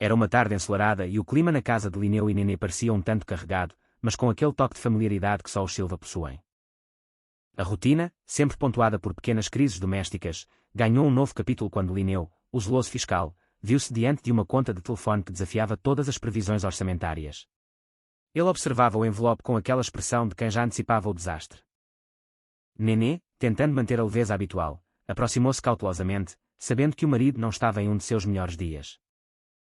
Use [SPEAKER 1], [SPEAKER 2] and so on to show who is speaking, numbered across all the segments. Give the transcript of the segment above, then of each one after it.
[SPEAKER 1] Era uma tarde ensolarada e o clima na casa de Linneu e Nenê parecia um tanto carregado, mas com aquele toque de familiaridade que só os Silva possuem. A rotina, sempre pontuada por pequenas crises domésticas, ganhou um novo capítulo quando Linneu, o zeloso fiscal, viu-se diante de uma conta de telefone que desafiava todas as previsões orçamentárias. Ele observava o envelope com aquela expressão de quem já antecipava o desastre. Nenê, tentando manter a leveza habitual, aproximou-se cautelosamente, sabendo que o marido não estava em um de seus melhores dias.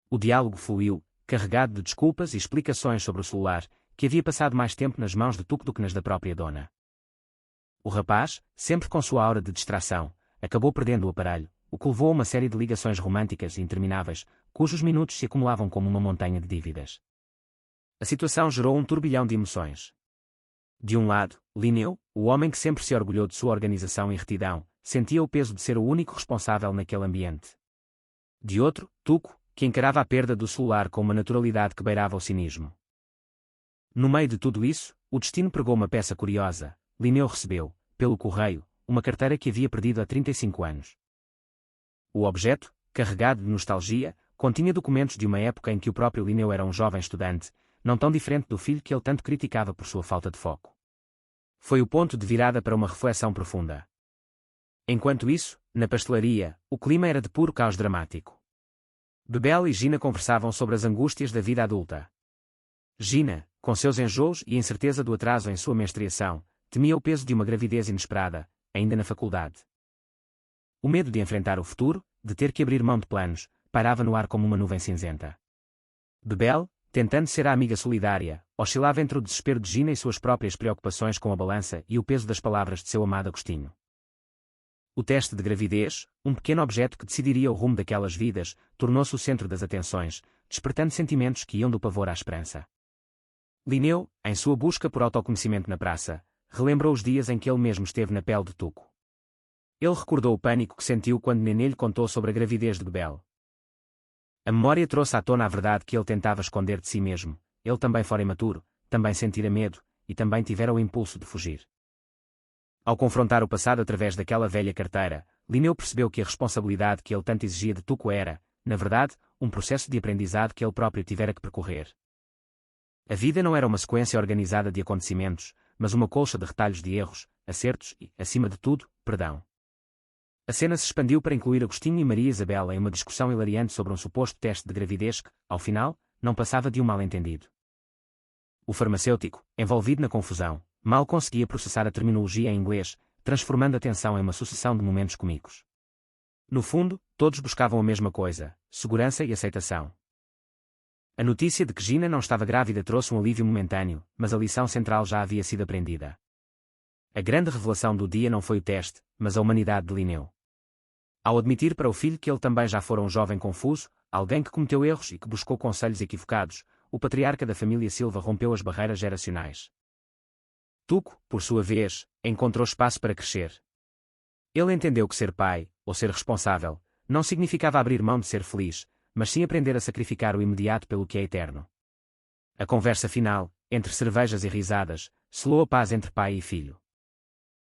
[SPEAKER 1] O diálogo fluiu, carregado de desculpas e explicações sobre o celular, que havia passado mais tempo nas mãos de Tuco do que nas da própria dona. O rapaz, sempre com sua aura de distração, acabou perdendo o aparelho, o que levou a uma série de ligações românticas e intermináveis, cujos minutos se acumulavam como uma montanha de dívidas. A situação gerou um turbilhão de emoções. De um lado, Linneu, o homem que sempre se orgulhou de sua organização e retidão, sentia o peso de ser o único responsável naquele ambiente. De outro, Tuco, que encarava a perda do celular com uma naturalidade que beirava o cinismo. No meio de tudo isso, o destino pregou uma peça curiosa. Linneu recebeu, pelo correio, uma carteira que havia perdido há 35 anos. O objeto, carregado de nostalgia, continha documentos de uma época em que o próprio Linneu era um jovem estudante, não tão diferente do filho que ele tanto criticava por sua falta de foco. Foi o ponto de virada para uma reflexão profunda. Enquanto isso, na pastelaria, o clima era de puro caos dramático. Bebel e Gina conversavam sobre as angústias da vida adulta. Gina, com seus enjoos e incerteza do atraso em sua menstruação, temia o peso de uma gravidez inesperada, ainda na faculdade. O medo de enfrentar o futuro, de ter que abrir mão de planos, pairava no ar como uma nuvem cinzenta. Bebel, tentando ser a amiga solidária, oscilava entre o desespero de Gina e suas próprias preocupações com a balança e o peso das palavras de seu amado Agostinho. O teste de gravidez, um pequeno objeto que decidiria o rumo daquelas vidas, tornou-se o centro das atenções, despertando sentimentos que iam do pavor à esperança. Linneu, em sua busca por autoconhecimento na praça, relembrou os dias em que ele mesmo esteve na pele de Tuco. Ele recordou o pânico que sentiu quando Nenê lhe contou sobre a gravidez de Bebel. A memória trouxe à tona a verdade que ele tentava esconder de si mesmo. Ele também fora imaturo, também sentira medo, e também tivera o impulso de fugir. Ao confrontar o passado através daquela velha carteira, Linneu percebeu que a responsabilidade que ele tanto exigia de Tuco era, na verdade, um processo de aprendizado que ele próprio tivera que percorrer. A vida não era uma sequência organizada de acontecimentos, mas uma colcha de retalhos de erros, acertos e, acima de tudo, perdão. A cena se expandiu para incluir Agostinho e Maria Isabel em uma discussão hilariante sobre um suposto teste de gravidez que, ao final, não passava de um mal-entendido. O farmacêutico, envolvido na confusão, mal conseguia processar a terminologia em inglês, transformando a tensão em uma sucessão de momentos cômicos. No fundo, todos buscavam a mesma coisa: segurança e aceitação. A notícia de que Gina não estava grávida trouxe um alívio momentâneo, mas a lição central já havia sido aprendida. A grande revelação do dia não foi o teste, mas a humanidade de Linneu. Ao admitir para o filho que ele também já fora um jovem confuso, alguém que cometeu erros e que buscou conselhos equivocados, o patriarca da família Silva rompeu as barreiras geracionais. Tuco, por sua vez, encontrou espaço para crescer. Ele entendeu que ser pai, ou ser responsável, não significava abrir mão de ser feliz, mas sim aprender a sacrificar o imediato pelo que é eterno. A conversa final, entre cervejas e risadas, selou a paz entre pai e filho.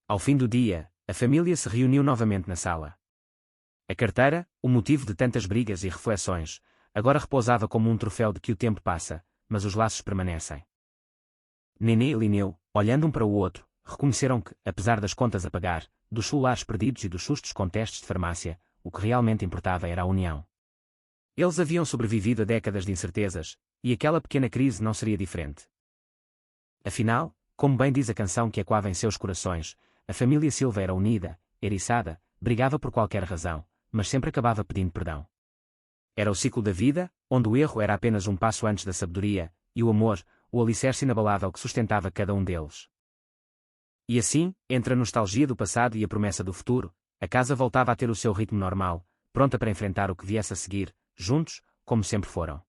[SPEAKER 1] Ao fim do dia, a família se reuniu novamente na sala. A carteira, o motivo de tantas brigas e reflexões, agora repousava como um troféu de que o tempo passa, mas os laços permanecem. Nenê e Linneu, olhando um para o outro, reconheceram que, apesar das contas a pagar, dos celulares perdidos e dos sustos com testes de farmácia, o que realmente importava era a união. Eles haviam sobrevivido a décadas de incertezas, e aquela pequena crise não seria diferente. Afinal, como bem diz a canção que ecoava em seus corações, a família Silva era unida, eriçada, brigava por qualquer razão, mas sempre acabava pedindo perdão. Era o ciclo da vida, onde o erro era apenas um passo antes da sabedoria, e o amor, o alicerce inabalável que sustentava cada um deles. E assim, entre a nostalgia do passado e a promessa do futuro, a casa voltava a ter o seu ritmo normal, pronta para enfrentar o que viesse a seguir, juntos, como sempre foram.